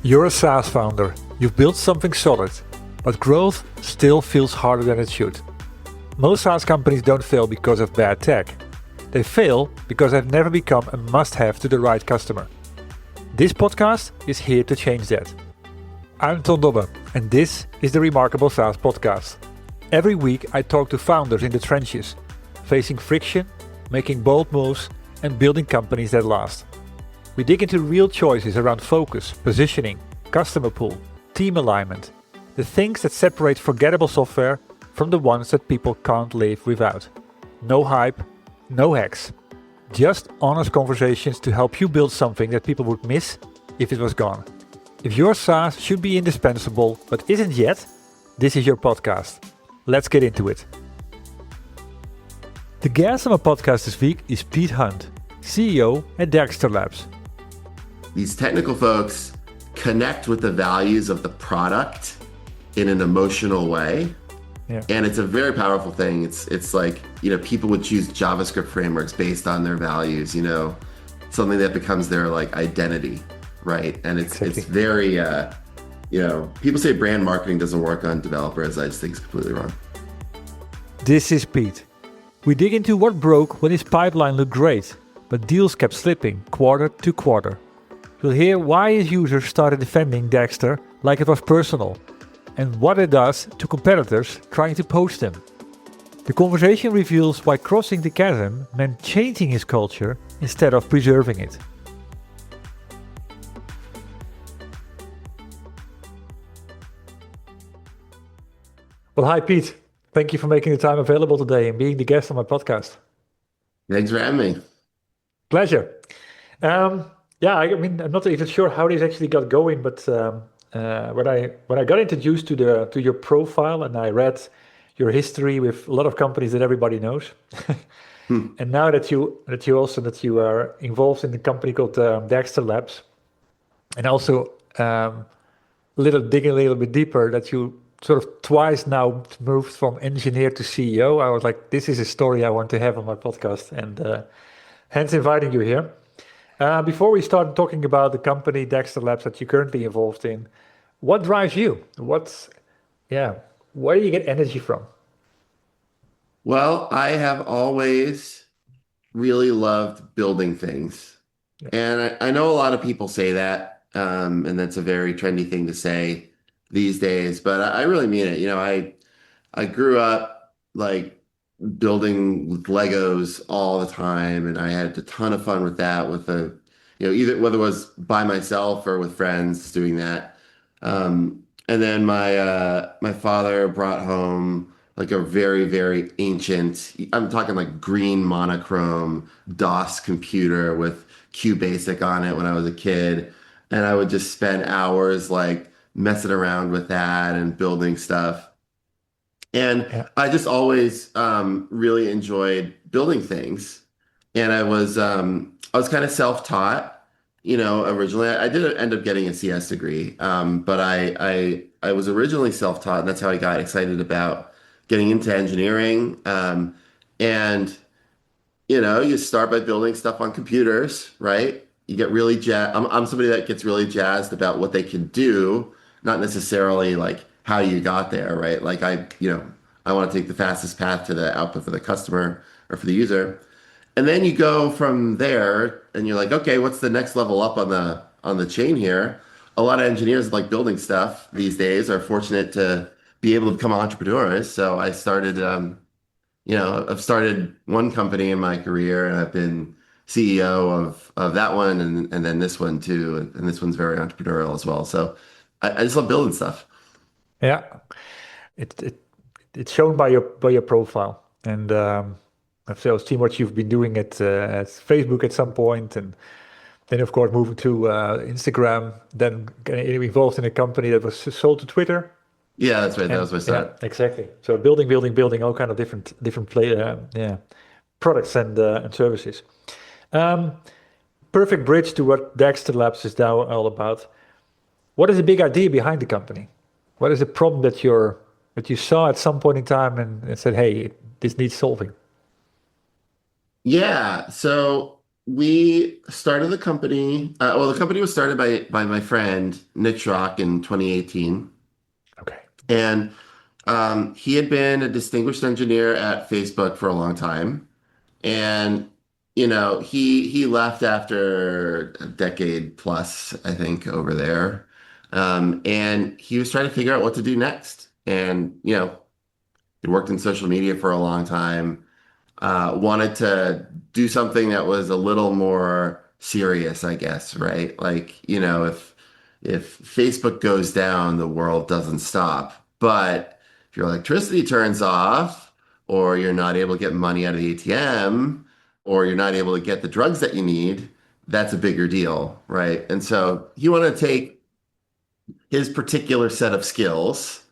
You're a SaaS founder, you've built something solid, but growth still feels harder than it should. Most SaaS companies don't fail because of bad tech. They fail because they've never become a must-have to the right customer. This podcast is here to change that. I'm Ton Dobbe, and this is the Remarkable SaaS Podcast. Every week I talk to founders in the trenches, facing friction, making bold moves, and building companies that last. We dig into real choices around focus, positioning, customer pool, team alignment, the things that separate forgettable software from the ones that people can't live without. No hype, no hacks. Just honest conversations to help you build something that people would miss if it was gone. If your SaaS should be indispensable but isn't yet, this is your podcast. Let's get into it. The guest on my podcast this week is Pete Hunt, CEO at Dagster Labs. These technical folks connect with the values of the product in an emotional way. Yeah. And it's a very powerful thing. It's like, people would choose JavaScript frameworks based on their values, something that becomes their like identity, right? And it's very, people say brand marketing doesn't work on developers. I just think it's completely wrong. This is Pete. We dig into what broke when his pipeline looked great, but deals kept slipping quarter to quarter. You'll hear why his users started defending Dagster like it was personal, and what it does to competitors trying to poach them. The conversation reveals why crossing the chasm meant changing his culture instead of preserving it. Well, hi Pete. Thank you for making the time available today and being the guest on my podcast. Thanks for having me. Pleasure. I'm not even sure how this actually got going, but when I got introduced to your profile and I read your history with a lot of companies that everybody knows, and now that you are involved in a company called Dagster Labs, and also digging a little bit deeper, that you sort of twice now moved from engineer to CEO, I was like, this is a story I want to have on my podcast, and hence inviting you here. Before we start talking about the company Dagster Labs that you're currently involved in, what drives you? Where do you get energy from? Well, I have always really loved building things. Yeah. And I know a lot of people say that, and that's a very trendy thing to say these days, but I really mean it. I grew up like building with Legos all the time, and I had a ton of fun with that, either whether it was by myself or with friends doing that. And then my father brought home like a very, very ancient, I'm talking like green monochrome DOS computer with QBasic on it when I was a kid. And I would just spend hours like messing around with that and building stuff. And I just always really enjoyed building things. And I was kind of self-taught, originally. I did end up getting a CS degree, but I was originally self-taught, and that's how I got excited about getting into engineering. And you start by building stuff on computers, right? You get really jazzed. I'm somebody that gets really jazzed about what they can do, not necessarily like how you got there, right? Like I want to take the fastest path to the output for the customer or for the user. And then you go from there and you're like, okay, what's the next level up on the chain here? A lot of engineers like building stuff these days are fortunate to be able to become entrepreneurs. So I started, I've started one company in my career, and I've been CEO of that one and then this one too. And this one's very entrepreneurial as well. So I just love building stuff. Yeah, it's shown by your profile, and I've seen what you've been doing at Facebook at some point, and then of course moving to Instagram, then getting involved in a company that was sold to Twitter. Yeah, that's right. That was my start. Yeah, exactly. So building all kind of different products and services. Perfect bridge to what Dagster Labs is now all about. What is the big idea behind the company? What is the problem that you saw at some point in time and said, hey, this needs solving? Yeah. So we started the company. Well, the company was started by my friend Nick Schrock in 2018, Okay. and he had been a distinguished engineer at Facebook for a long time. And he left after a decade plus, I think, over there. And he was trying to figure out what to do next. And he worked in social media for a long time, wanted to do something that was a little more serious, I guess, right? Like, if Facebook goes down, the world doesn't stop. But if your electricity turns off, or you're not able to get money out of the ATM, or you're not able to get the drugs that you need, that's a bigger deal, right? And so he wanted to take his particular set of skills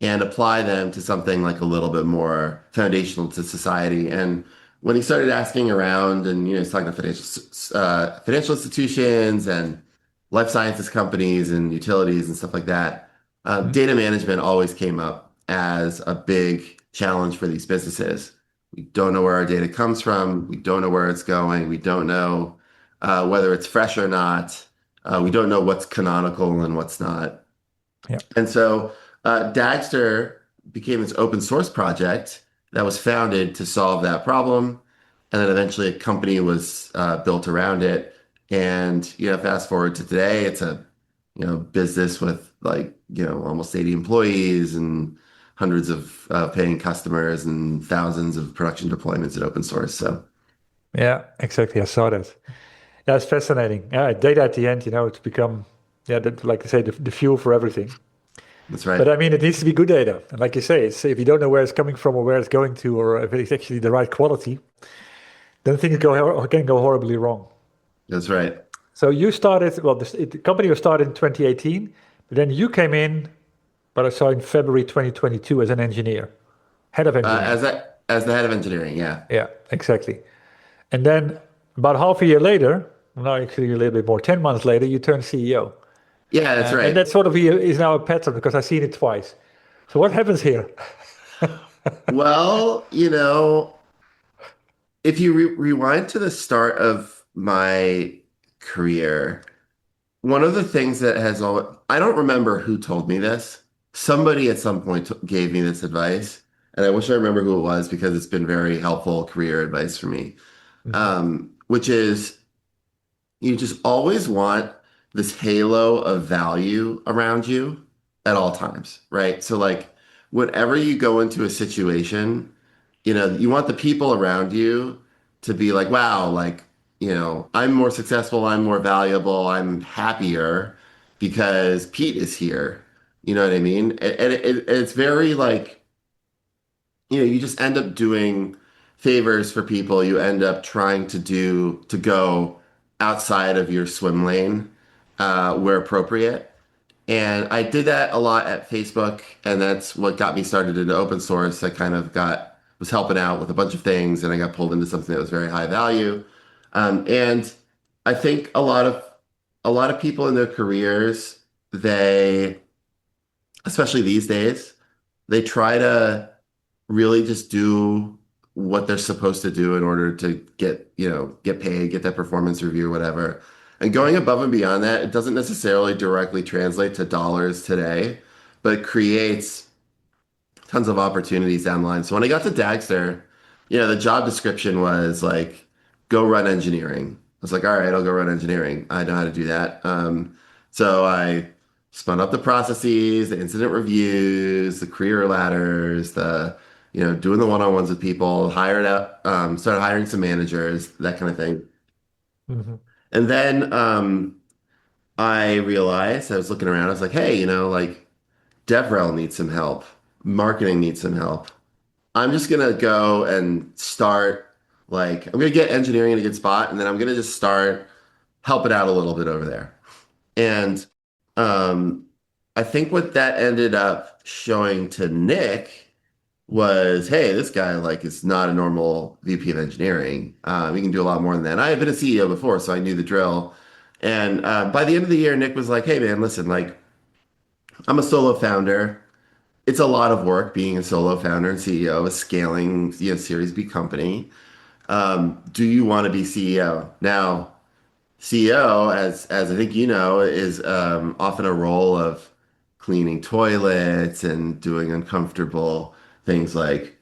and apply them to something like a little bit more foundational to society. And when he started asking around, and he's talking to financial institutions and life sciences companies and utilities and stuff like that, Mhm. data management always came up as a big challenge for these businesses. We don't know where our data comes from. We don't know where it's going. We don't know whether it's fresh or not. We don't know what's canonical and what's not. Yeah. And so Dagster became this open source project that was founded to solve that problem. And then eventually a company was built around it. And fast forward to today, it's a business with like almost 80 employees and hundreds of paying customers and thousands of production deployments in open source. So Yeah, exactly. I saw that. Yeah, it's fascinating. Yeah, data at the end, it's become, yeah, like I say, the fuel for everything. that's But right. I mean, it needs to be good data. And like you say, if you don't know where it's coming from or where it's going to, or if it's actually the right quality, then things can go horribly wrong. That's right. So you started, well, the company was started in 2018, but then you came in, but I saw in February 2022 as an engineer, head of engineering. As the head of engineering, yeah. Yeah, exactly. And then about half a year later, no, actually a little bit more, 10 months later, you turned CEO. Yeah, that's And right. that sort of is now a pattern because I've seen it twice. So what happens here? Well, if you rewind to the start of my career, one of the things that has always, I don't remember who told me this. Somebody at some point gave me this advice, and I wish I remember who it was because it's been very helpful career advice for me. Mhm. Which is you just always want this halo of value around you at all times, right? So like whenever you go into a situation, you want the people around you to be like, wow, like, I'm more successful, I'm more valuable, I'm happier because Pete is here. You know what I mean? It's very like, you just end up doing favors for people. You end up trying to go outside of your swim lane where appropriate. And I did that a lot at Facebook, and that's what got me started into open source. I kind of was helping out with a bunch of things, and I got pulled into something that was very high value. And I think a lot of people in their careers, they, especially these days, they try to really just do what they're supposed to do in order to get paid, get that performance review or whatever. And going above and beyond that, it doesn't necessarily directly translate to dollars today, but it creates tons of opportunities down the line. So when I got to Dagster, the job description was like, go run engineering. I was like, all right, I'll go run engineering. I know how to do that. So I spun up the processes, the incident reviews, the career ladders, doing the one-on-ones with people, started hiring some managers, that kind of thing. Mhm. And then I realized I was looking around, I was like, hey, like DevRel needs some help. Marketing needs some help. I'm just gonna go and start I'm gonna get engineering in a good spot, and then I'm gonna just start helping out a little bit over there. And um, I think what that ended up showing to Nick was, hey, this guy like is not a normal VP of engineering. He can do a lot more than that. And I had been a CEO before, so I knew the drill. And by the end of the year, Nick was like, hey man, listen, like I'm a solo founder. It's a lot of work being a solo founder and CEO of a scaling, Series B company. Do you want to be CEO? Now, CEO, as I think you know, is often a role of cleaning toilets and doing uncomfortable things like,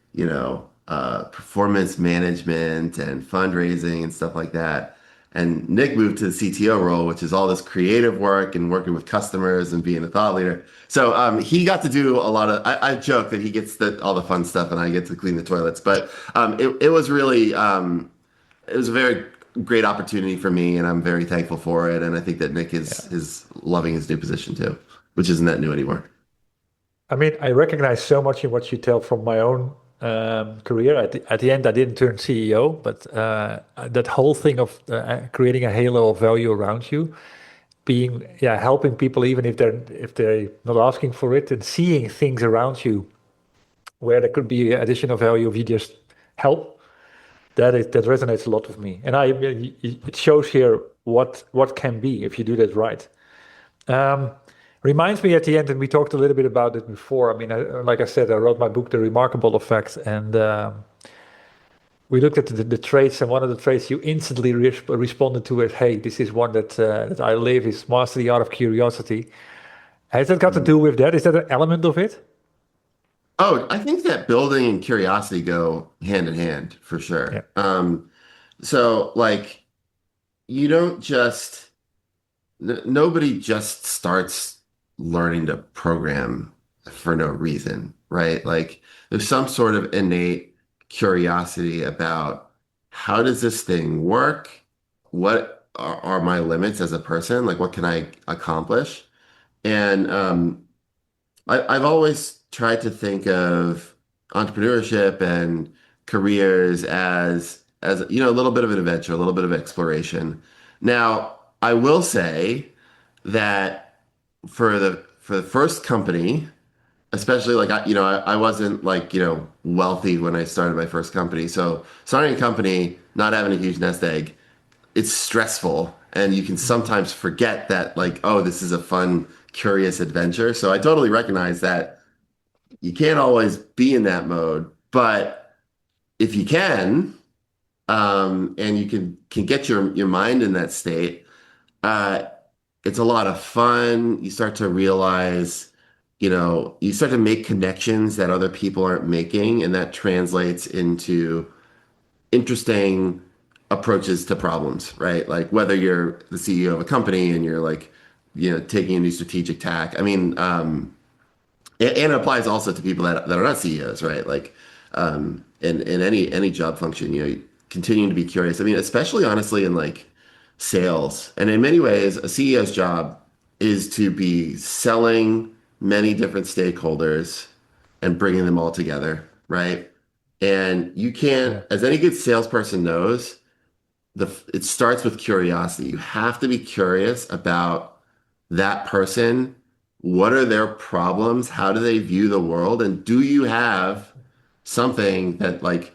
performance management and fundraising and stuff like that. And Nick moved to the CTO role, which is all this creative work and working with customers and being a thought leader. So he got to do a lot of. I joke that he gets all the fun stuff, and I get to clean the toilets. But it was really it was a very great opportunity for me, and I'm very thankful for it. And I think that Nick Yeah. is loving his new position too, which isn't that new anymore. I mean, I recognize so much in what you tell from my own career. At the end, I didn't turn CEO, but that whole thing of creating a halo of value around you, being yeah, helping people even if they're not asking for it, and seeing things around you where there could be additional value if you just help. That resonates a lot with me, and it shows here what can be if you do that right. Um, Reminds me at the end, and we talked a little bit about it before. I mean, like I said, I wrote my book, The Remarkable Effect, and we looked at the traits, and one of the traits you instantly responded to is, "Hey, this is one that I live is master the art of curiosity." Has that got to Mhm. do with that? Is that an element of it? Oh, I think that building and curiosity go hand in hand for Yeah, sure. So like you don't just nobody just starts learning to program for no reason, right? Like there's some sort of innate curiosity about how does this thing work? What are my limits as a person? Like what can I accomplish? And I've always tried to think of entrepreneurship and careers as a little bit of an adventure, a little bit of exploration. Now, I will say that for the first company, especially like I wasn't like wealthy when I started my first company. So starting a company, not having a huge nest egg, it's stressful, and you can mhm, sometimes forget that like, oh, this is a fun, curious adventure. So I totally recognize that you can't always be in that mode, but if you can, and you can get your mind in that state, uh, it's a lot of fun. You start to realize, you start to make connections that other people aren't making, and that translates into interesting approaches to problems, right? Like whether you're the CEO of a company and you're like, taking a new strategic tack. I mean, and it applies also to people that are not CEOs, right? Like, in any job function, continuing to be curious. I mean, especially honestly in like sales, and in many ways, a CEO's job is to be selling many different stakeholders and bringing them all together, right? And you can't, yeah, as any good salesperson knows, it starts with curiosity. You have to be curious about that person. What are their problems? How do they view the world? And do you have something that like,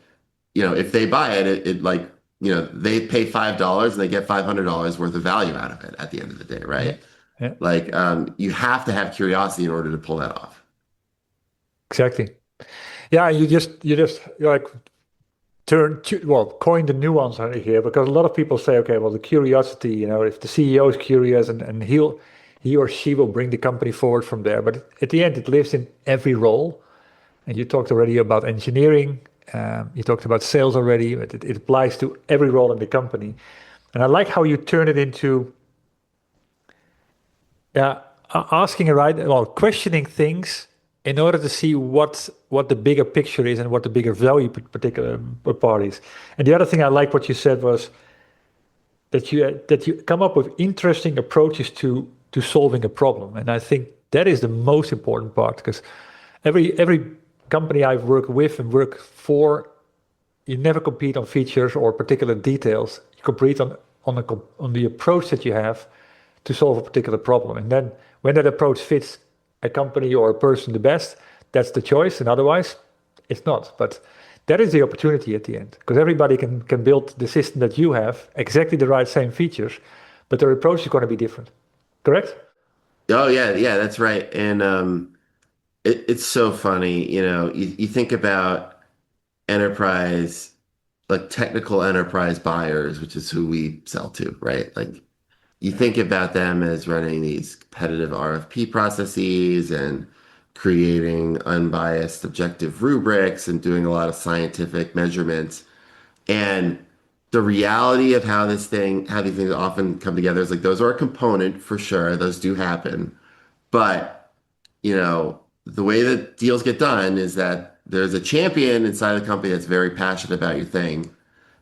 if they buy it, it like, they pay $5 and they get $500 worth of value out of it at the end of the day, yeah, right? yeah, Like, you have to have curiosity in order to pull that off. exactly. Yeah, you just like coin the nuance on it here because a lot of people say, okay, well, the curiosity, if the CEO is curious and he or she will bring the company forward from there. But at the end, it lives in every role. And you talked already about engineering. You talked about sales already. But it applies to every role in the company. And I like how you turn it into, yeah, asking questioning things in order to see what the bigger picture is and what the bigger value particular part is. And the other thing I like what you said was that you come up with interesting approaches to solving a problem. And I think that is the most important part because every company I've worked with and worked for, you never compete on features or particular details. You compete on the approach that you have to solve a particular problem. And then when that approach fits a company or a person the best, that's the choice. And otherwise, it's not. But that is the opportunity at the end because everybody can build the system that you have, exactly the right same features, but their approach is going to be different. Correct? Oh yeah, yeah, that's right. And it's so funny, you think about enterprise. like technical enterprise buyers, which is who we sell to, right? Like you think about them as running these competitive RFP processes and creating unbiased objective rubrics and doing a lot of scientific measurements. And the reality of how these things often come together is like those are a component for sure. Those do happen. But, the way that deals get done is that there's a champion inside the company that's very passionate about your thing.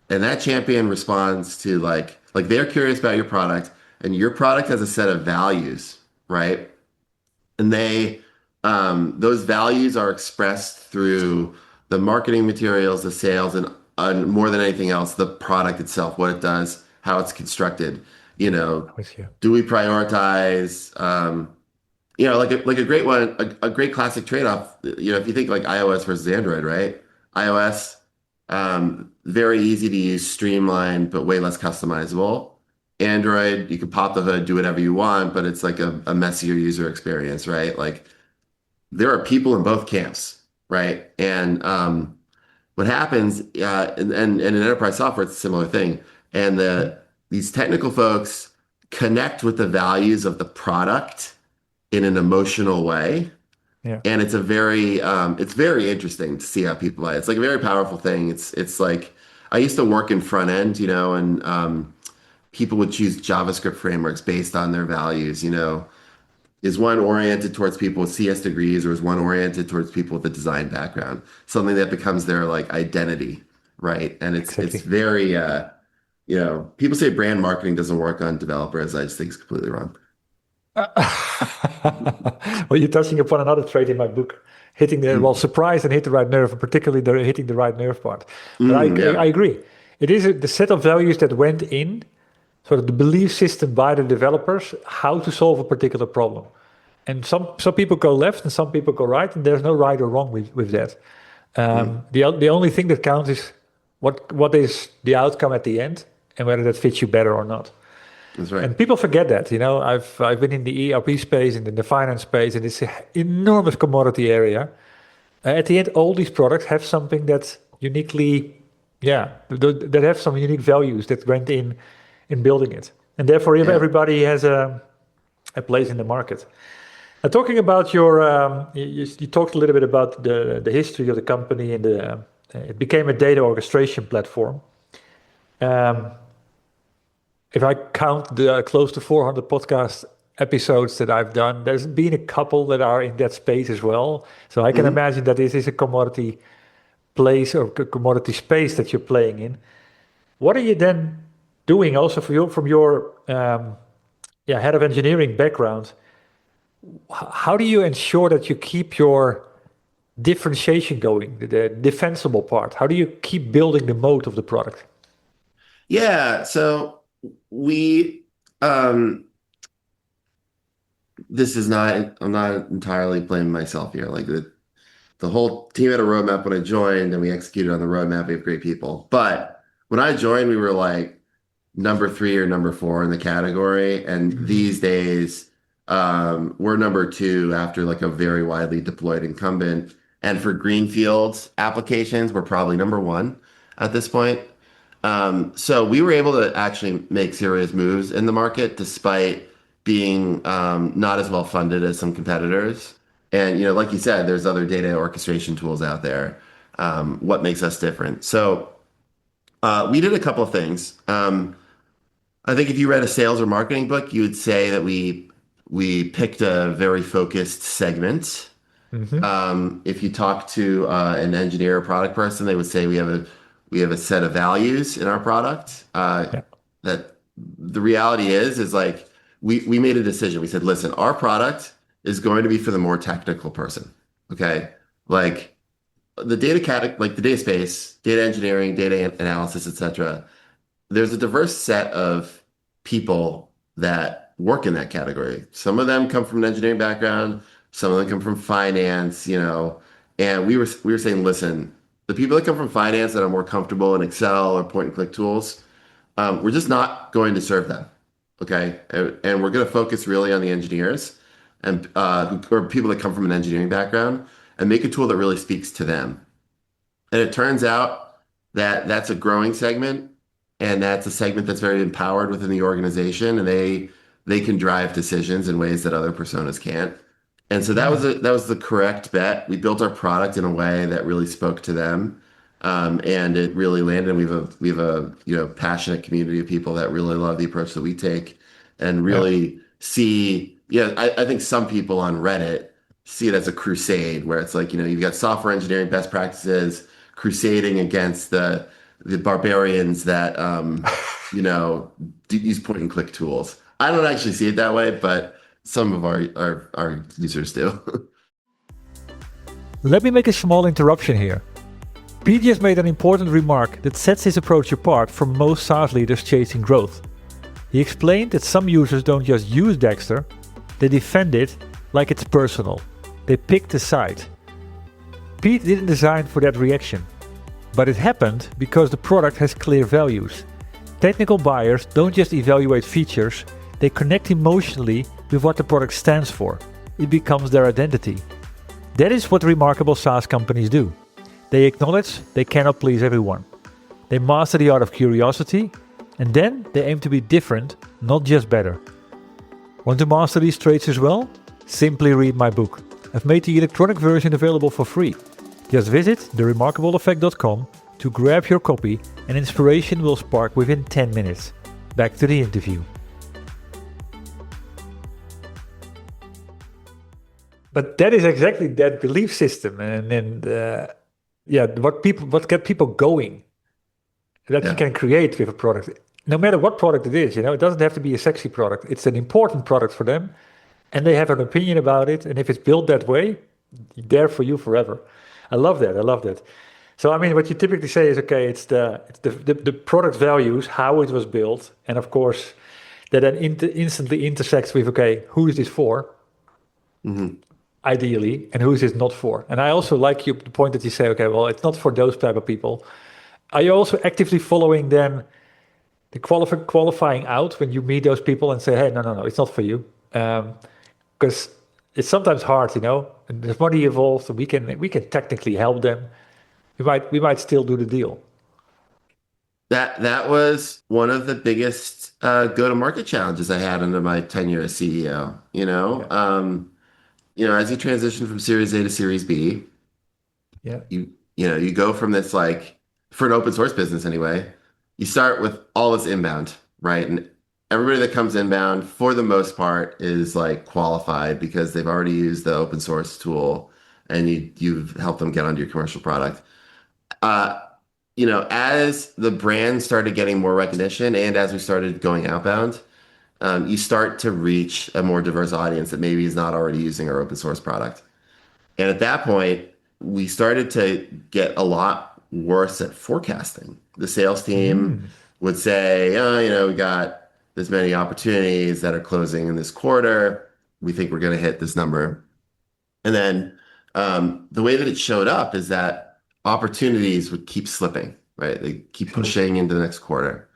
And that champion responds to like they're curious about your product and your product has a set of values, right? And those values are expressed through the marketing materials, the sales, and more than anything else, the product itself, what it does, how it's constructed. You know, With you. do we prioritize? Like a great one, a great classic trade-off. If you think like iOS versus Android, right? iOS, very easy to use, streamlined, but way less customizable. Android, you can pop the hood, do whatever you want, but it's like a messier user experience, right? Like there are people in both camps, right? And what happens, and in enterprise software, it's a similar thing. And these technical folks connect with the values of the product in an emotional way. Yeah. And it's very interesting to see how people play. It's like a very powerful thing. It's like I used to work in front end, and people would choose JavaScript frameworks based on their values, Is one oriented towards people with CS degrees or is one oriented towards people with a design background? Something that becomes their like identity, right? And Exactly. it's very people say brand marketing doesn't work on developers. I just think it's completely wrong. Well, you're touching upon another trait in my book, hitting the well, Mm, surprise and hit the right nerve, and particularly the hitting the right nerve part. But I yeah. agree. It is the set of values that went in, sort of the belief system by the developers, how to solve a particular problem. And some people go left and some people go right, and there's no right or wrong with that. Mm, The only thing that counts is what is the outcome at the end, and whether that fits you better or not. that's right. And people forget that, I've been in the ERP space and in the finance space, and it's an enormous commodity area. At the end, all these products have something that's uniquely, yeah, that have some unique values that went in building it, and therefore Yeah. everybody has a place in the market. Now, talking about you talked a little bit about the history of the company and it became a data orchestration platform. Um, if I count the close to 400 podcast episodes that I've done, there's been a couple that are in that space as well. So I can Hmm. imagine that this is a commodity place or commodity space that you're playing in. What are you then doing also from your head of engineering background? How do you ensure that you keep your differentiation going, the defensible part? How do you keep building the moat of the product? Yeah. So we this is not I'm not entirely blaming myself here. Like the whole team had a roadmap when I joined and we executed on the roadmap. We have great people. But when I joined, we were like number three or number four in the category. And Mhm. these days, we're number two after like a very widely deployed incumbent. And for greenfield applications, we're probably number one at this point. So we were able to actually make serious moves in the market despite being not as well funded as some competitors. And like you said, there's other data orchestration tools out there. What makes us different? So we did a couple of things. I think if you read a sales or marketing book, you would say that we picked a very focused segment. Mhm. If you talk to an engineer or product person, they would say we have a set of values in our product. Yeah. That the reality is like we made a decision. We said, listen, our product is going to be for the more technical person. Okay, like like the data space, data engineering, data analysis, etc. There's a diverse set of people that work in that category. Some of them come from an engineering background, some of them come from finance, and we were saying, listen, the people that come from finance that are more comfortable in Excel or point and click tools, we're just not going to serve them. Okay. And we're going to focus really on the engineers and or people that come from an engineering background and make a tool that really speaks to them. And it turns out that's a growing segment, and that's a segment that's very empowered within the organization, and they can drive decisions in ways that other personas can't. And so Mm. that was the correct bet. We built our product in a way that really spoke to them, and it really landed. We have a passionate community of people that really love the approach that we take, and Yeah. really see. Yeah, I think some people on Reddit see it as a crusade where it's like, you've got software engineering best practices crusading against the barbarians that use point and click tools. I don't actually see it that way, but some of our users do. Let me make a small interruption here. Pete just made an important remark that sets his approach apart from most SaaS leaders chasing growth. He explained that some users don't just use Dagster, they defend it like it's personal. They picked a side. Pete didn't design for that reaction, but it happened because the product has clear values. Technical buyers don't just evaluate features, they connect emotionally with what the product stands for. It becomes their identity. That is what remarkable SaaS companies do. They acknowledge they cannot please everyone. They master the art of curiosity, and then they aim to be different, not just better. Want to master these traits as well? Simply read my book. I've made the electronic version available for free. Just visit theremarkableeffect.com to grab your copy, and inspiration will spark within 10 minutes. Back to the interview. But that is exactly that belief system, and what get people going that you Yeah. can create with a product. No matter what product it is, it doesn't have to be a sexy product. It's an important product for them, and they have an opinion about it. And if it's built that way, there for you forever. I love that. I love that. So I mean, what you typically say is, okay, it's the product values, how it was built, and of course, that then instantly intersects with, okay, who is this for? hmm Ideally, and who is this not for? And I also like the point that you say, okay, well, it's not for those type of people. Are you also actively following then the qualifying out when you meet those people and say, hey, no, it's not for you? Because it's sometimes hard, and there's money involved, so we can technically help them. We might still do the deal. That was one of the biggest go-to-market challenges I had under my tenure as CEO. Yeah. As you transition from Series A to Series B, Yeah. you go from this, like, for an open source business anyway, you start with all this inbound, right? And everybody that comes inbound, for the most part, is like qualified because they've already used the open source tool, and you've helped them get onto your commercial product. Uh, as the brand started getting more recognition and as we started going outbound, you start to reach a more diverse audience that maybe is not already using our open source product. And at that point, we started to get a lot worse at forecasting. The sales team Mm. would say, oh, we got this many opportunities that are closing in this quarter. We think we're going to hit this number. And then the way that it showed up is that opportunities would keep slipping, right? They keep pushing into the next quarter.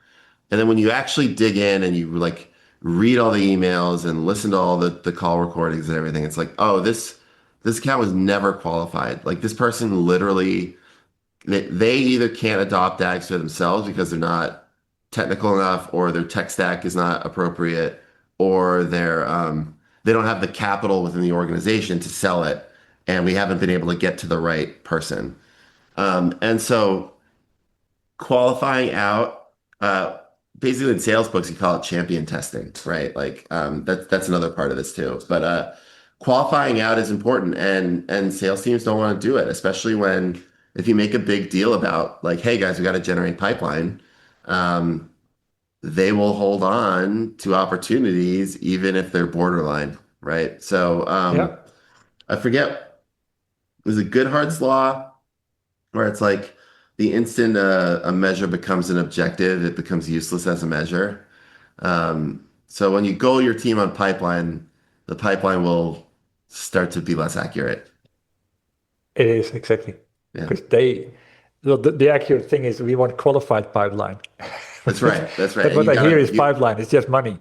And then when you actually dig in and you like read all the emails and listen to all the call recordings and everything, it's like, oh, this account was never qualified. Like, this person literally, they either can't adopt Dagster themselves because they're not technical enough, or their tech stack is not appropriate, or they don't have the capital within the organization to sell it, and we haven't been able to get to the right person. And so qualifying out, basically in sales books, you call it champion testing, right? Like, that's another part of this too. But qualifying out is important, and sales teams don't want to do it, especially if you make a big deal about, like, hey guys, we got to generate pipeline. They will hold on to opportunities even if they're borderline, right? So Yeah. I forget, there's a Goodhart's law where it's like the instant a measure becomes an objective, it becomes useless as a measure. So when you goal your team on pipeline, the pipeline will start to be less accurate. It is exactly Yeah, because the accurate thing is we want qualified pipeline. that's right. That's right. But And what you I hear gotta is pipeline. It's just money.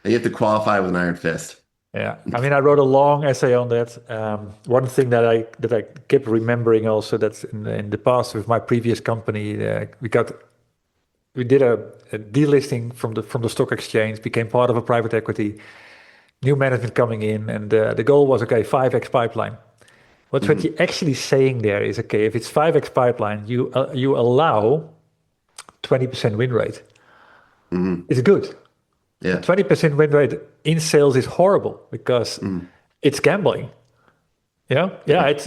you have to qualify with an iron fist. Yeah, I mean, I wrote a long essay on that. One thing that I kept remembering also that in the past with my previous company, we did a delisting from the stock exchange, became part of a private equity, new management coming in, and the goal was okay, 5x pipeline. What Hmm. you're actually saying there is okay, if it's 5x pipeline, you allow 20% win rate. Hmm. It's good. A Yeah. 20% win rate in sales is horrible because Hmm. it's gambling. Yeah, Yeah.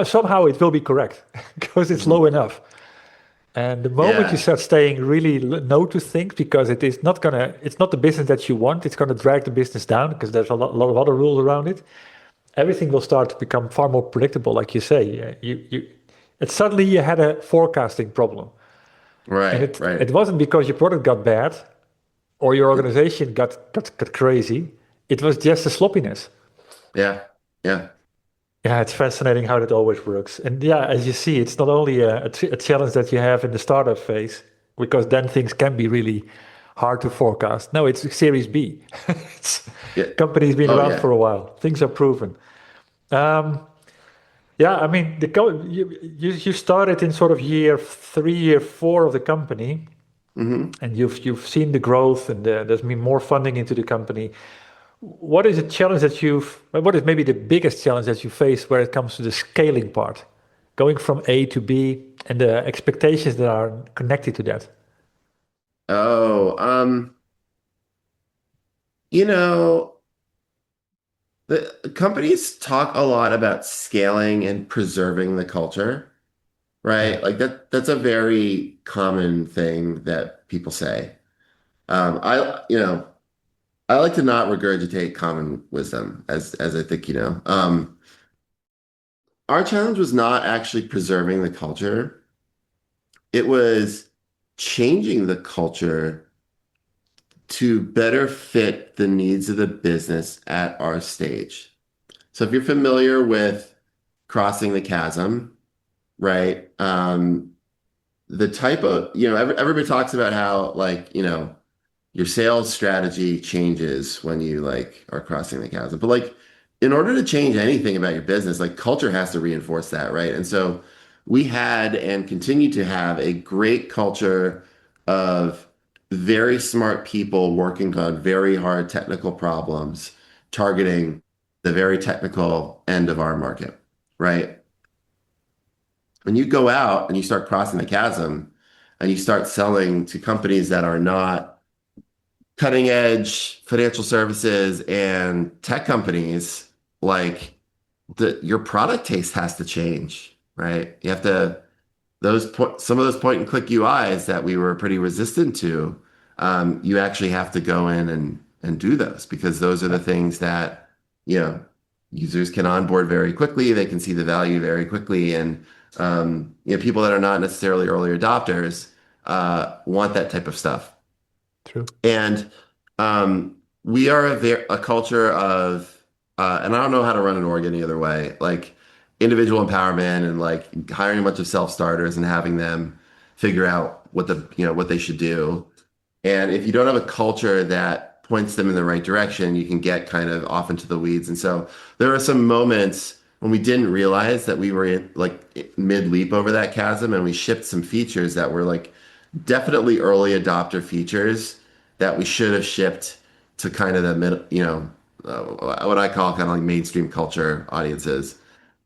somehow it will be correct because it's low Hmm. enough. And the moment you Yeah. start saying really no to things because it's not the business that you want, it's gonna drag the business down because there's a lot of other rules around it. Everything will start to become far more predictable, like you say. And suddenly you had a forecasting problem, and Right. it Right. wasn't because your product got bad or your organization got crazy. It was just a sloppiness. Yeah. Yeah. Yeah, it's fascinating how that always works. And yeah, as you see, it's not only a challenge that you have in the startup phase, because then things can be really hard to forecast. No, it's Series B. It's Yeah. company's been Oh around for yeah. a while. Things are proven. Um, yeah, I mean, you started in sort of year 3, year 4 of the company, Hmm. and you've seen the growth, and there's been more funding into the company. What is a challenge what is maybe the biggest challenge that you face where it comes to the scaling part, going from A to B and the expectations that are connected to that? Oh, you know, the companies talk a lot about scaling and preserving the culture, Yeah, right? Like that's a very common thing that people say. I like to not regurgitate common wisdom, as I think you know. Our challenge was not actually preserving the culture. It was changing the culture to better fit the needs of the business at our stage. So if you're familiar with crossing the chasm, right? The type of, everybody talks about how like, your sales strategy changes when you like are crossing the chasm. But like in order to change anything about your business, like culture has to reinforce that, right? And so we had and continue to have a great culture of very smart people working on very hard technical problems, targeting the very technical end of our market, right? When you go out and you start crossing the chasm and you start selling to companies that are not cutting edge financial services and tech companies, like your product taste has to change, right? You have to some of those point and click UIs that we were pretty resistant to, you actually have to go in and do those because those are the yeah, things that, you know, users can onboard very quickly. They can see the value very quickly. And, people that are not necessarily early adopters, want that type of stuff. true. And we are a culture of, and I don't know how to run an org any other way, like individual empowerment and like hiring a bunch of self-starters and having them figure out what they should do. And if you don't have a culture that points them in the right direction, you can get kind of off into the weeds. And so there are some moments when we didn't realize that we were in like mid leap over that chasm and we shipped some features that were like definitely early adopter features that we should have shipped to kind of the middle, what I call kind of like mainstream culture audiences.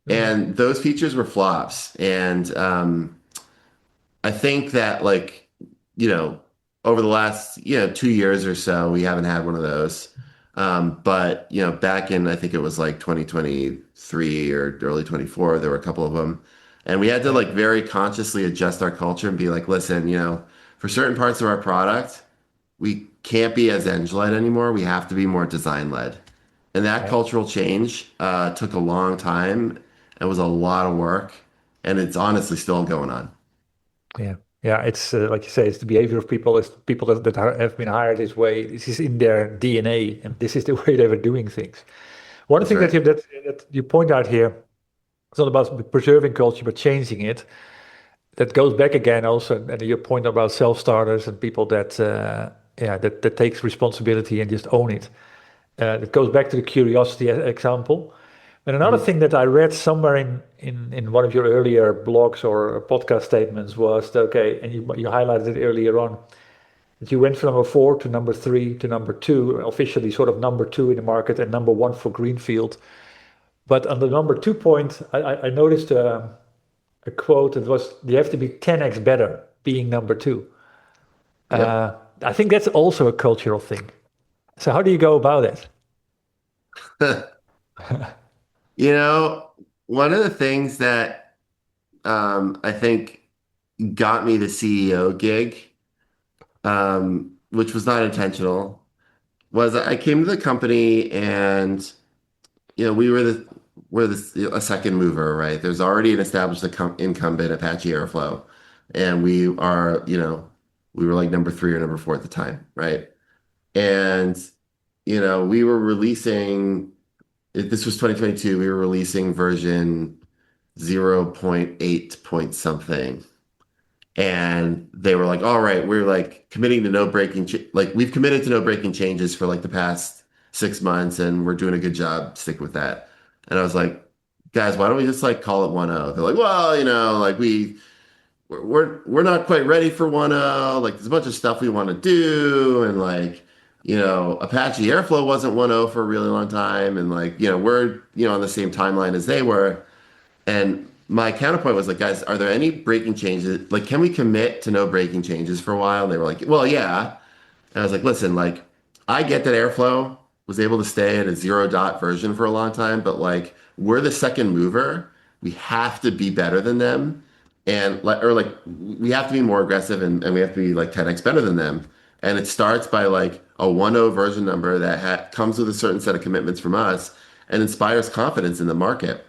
Mm, And those features were flops. And I think that like, you know, over the last, 2 years or so, we haven't had one of those. But, back in, I think it was like 2023 or early 24, there were a couple of them. And we had to yeah, like very consciously adjust our culture and be like, listen, for certain parts of our product, we can't be as engine-led anymore. We have to be more design-led. And that yeah, cultural change took a long time. It was a lot of work. And it's honestly still going on. yeah. Yeah, it's like you say, it's the behavior of people. It's people have been hired this way. This is in their DNA, and this is the way they were doing things. One That's thing right. that you point out here, it's not about preserving culture, but changing it. That goes back again also, and your point about self-starters and people that takes responsibility and just own it. It goes back to the curiosity example. And another Mhm. thing that I read somewhere in one of your earlier blogs or podcast statements was that, okay, and you highlighted it earlier on, that you went from number four to number three to number two, officially sort of number two in the market and number one for greenfield. But on the number 2 point, I noticed a quote that was, you have to be 10x better being number two. Yep. I think that's also a cultural thing. So how do you go about it? You know, one of the things that I think got me the CEO gig, which was not intentional, was I came to the company and we we're a second mover, right? There's already an established incumbent Apache Airflow, and we were like number three or number four at the time, right? And we were releasing. This was 2022. We were releasing version 0.8 point something. And they were like, all right, we're like committing to no breaking, like we've committed to no breaking changes for like the past 6 months and we're doing a good job. Stick with that. And I was like, guys, why don't we just like call it 1.0? They're like, well, like we're not quite ready for 1.0. Like there's a bunch of stuff we want to do. And like, Apache Airflow wasn't 1.0 for a really long time. And like, we're, on the same timeline as they were. And my counterpoint was like, guys, are there any breaking changes? Like, can we commit to no breaking changes for a while? And they were like, well, yeah. And I was like, listen, like, I get that Airflow was able to stay at a 0 dot version for a long time, but like, we're the second mover. We have to be better than them. And like, we have to be more aggressive and we have to be like 10x better than them. And it starts by like a 1.0 version number that comes with a certain set of commitments from us and inspires confidence in the market.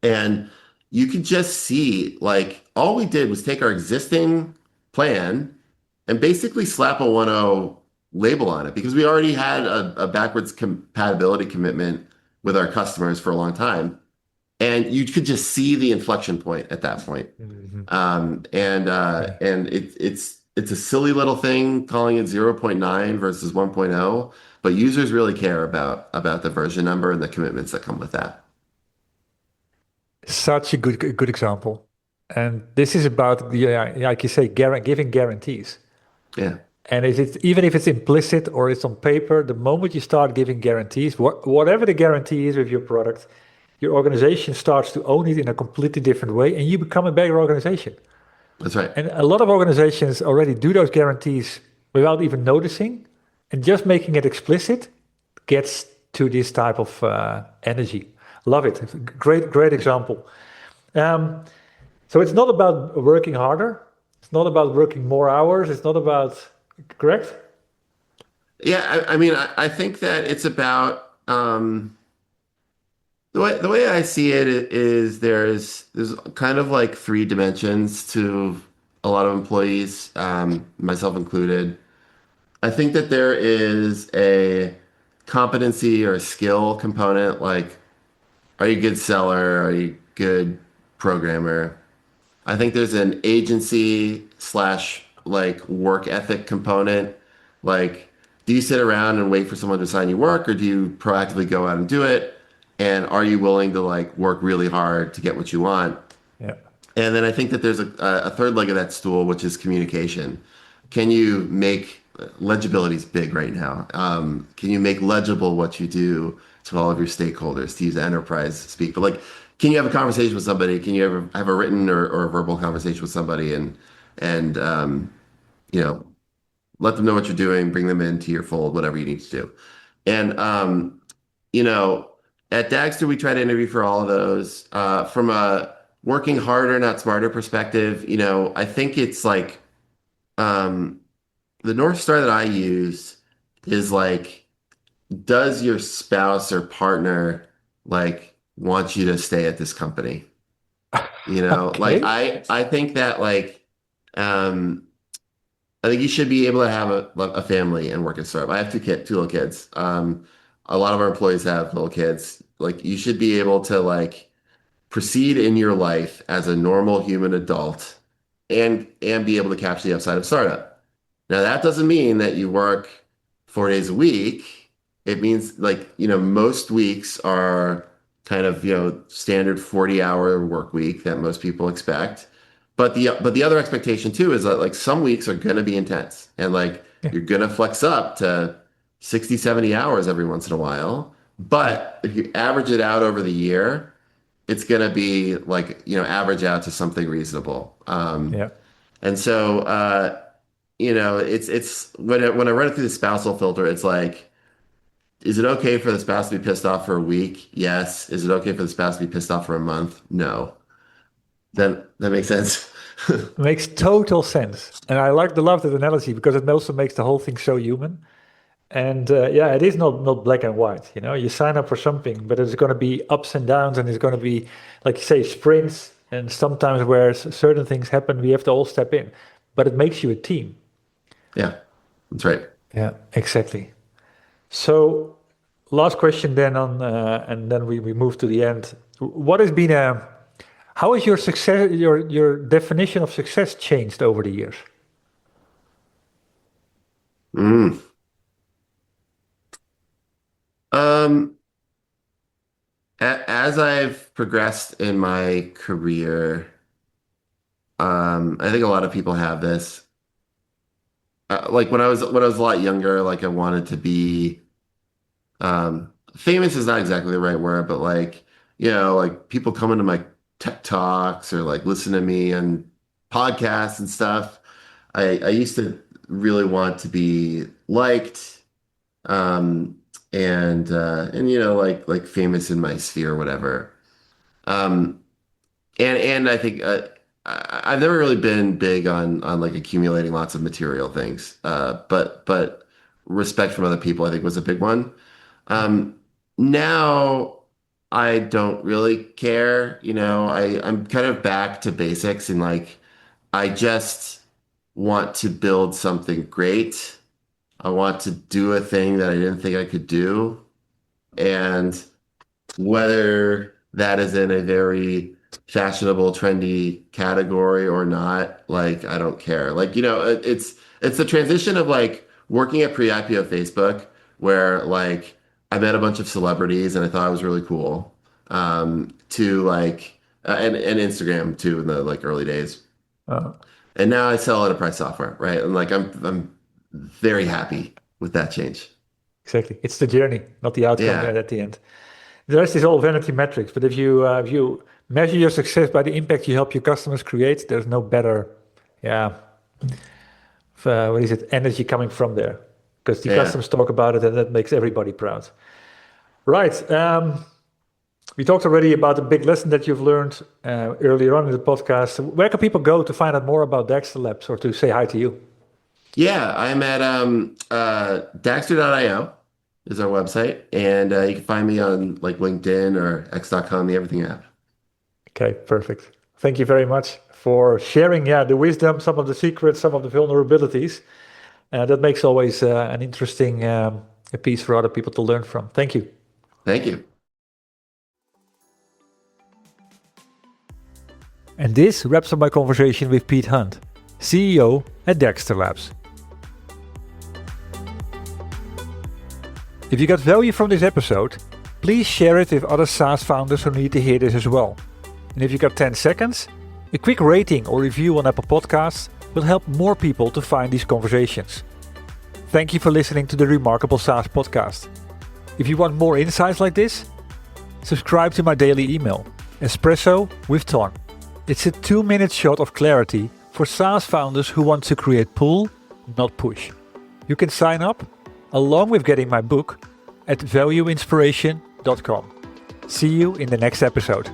And you could just see, like, all we did was take our existing plan and basically slap a 1.0 label on it because we already had a backwards compatibility commitment with our customers for a long time. And you could just see the inflection point at that point. Mhm. Yeah. And it's a silly little thing calling it 0.9 versus 1.0, but users really care about the version number and the commitments that come with that. Such a good example. And this is about the, like you say, giving guarantees. Yeah, And even if it's implicit or it's on paper, the moment you start giving guarantees, whatever the guarantee is with your product, your organization starts to own it in a completely different way, and you become a better organization. that's right. And a lot of organizations already do those guarantees without even noticing, and just making it explicit gets to this type of energy. Love it. Great example. Um, so it's not about working harder. It's not about working more hours. It's not about, correct? Yeah, I mean, I think that it's about the way I see it is there's kind of like three dimensions to a lot of employees, myself included. I think that there is a competency or a skill component, like are you a good seller? Are you a good programmer? I think there's an agency slash like work ethic component. Like, do you sit around and wait for someone to assign you work, or do you proactively go out and do it? And are you willing to like work really hard to get what you want? Yeah. And then I think that there's a third leg of that stool, which is communication. Can you make legibility is big right now? Can you make legible what you do to all of your stakeholders, to use enterprise speak? But like, can you have a conversation with somebody? Can you ever have a written or a verbal conversation with somebody and you know let them know what you're doing, bring them into your fold, whatever you need to do. And you know, at Dagster, we try to interview for all of those. From a working harder, not smarter perspective, I think it's like um, the North Star that I use is like, does your spouse or partner like want you to stay at this company? Like Okay. I think that like um, I think you should be able to have a family and work at startup. I have two little kids. A lot of our employees have little kids. Like you should be able to like proceed in your life as a normal human adult and be able to capture the upside of startup. Now that doesn't mean that you work 4 days a week. it means like, most weeks are kind of, standard 40-hour work week that most people expect. But the other expectation too is that like some weeks are going to be intense and like Yeah. you're going to flex up to 60, 70 hours every once in a while. Yeah. But if you average it out over the year, it's going to be like, average out to something reasonable. Yeah. And so, it's when I run it through the spousal filter, it's like, is it okay for the spouse to be pissed off for a week? Yes. Is it okay for the spouse to be pissed off for a month? No. That makes sense. Makes total sense. And I love that analogy because it also makes the whole thing so human. And yeah, it is not black and white. You sign up for something, but it's going to be ups and downs, and it's going to be, like you say, sprints. And sometimes where certain things happen, we have to all step in. But it makes you a team. Yeah, that's right. Yeah, exactly. So, last question then and then we move to the end. What has been how has your success, your definition of success changed over the years? Mm. Um, as I've progressed in my career, I think a lot of people have this. Like when I was a lot younger, like I wanted to be famous is not exactly the right word, but like, like people come into my tech talks or like listen to me on podcasts and stuff. I used to really want to be liked, um, and like famous in my sphere or whatever. Um, and I think I've never really been big on like accumulating lots of material things. But respect from other people, I think, was a big one. Um, Now I don't really care. I'm kind of back to basics and like I just want to build something great. I want to do a thing that I didn't think I could do. And whether that is in a very fashionable, trendy category or not, like I don't care. Like, it's the transition of like working at pre-IPO Facebook where like I met a bunch of celebrities and I thought it was really cool. To like and Instagram too in the like early days. Uh, And now I sell enterprise software, right? And like I'm very happy with that change. exactly. It's the journey, not the outcome Yeah. at the end. The rest is all vanity metrics. But if you measure your success by the impact you help your customers create, there's no better, yeah, what is it, energy coming from there. Because the Yeah. customers talk about it and that makes everybody proud. Right. We talked already about the big lesson that you've learned earlier on in the podcast. Where can people go to find out more about Dagster Labs or to say hi to you? Yeah, I'm at Dagster.io is our website, and you can find me on like LinkedIn or X.com, the Everything app. Okay, perfect. Thank you very much for sharing, yeah, the wisdom, some of the secrets, some of the vulnerabilities. That makes always an interesting a piece for other people to learn from. Thank you. Thank you. And this wraps up my conversation with Pete Hunt, CEO at Dagster Labs. If you got value from this episode, please share it with other SaaS founders who need to hear this as well. And if you got 10 seconds, a quick rating or review on Apple Podcasts will help more people to find these conversations. Thank you for listening to the Remarkable SaaS podcast. If you want more insights like this, subscribe to my daily email, Espresso with Ton. It's a 2-minute shot of clarity for SaaS founders who want to create pull, not push. You can sign up, along with getting my book, at valueinspiration.com. See you in the next episode.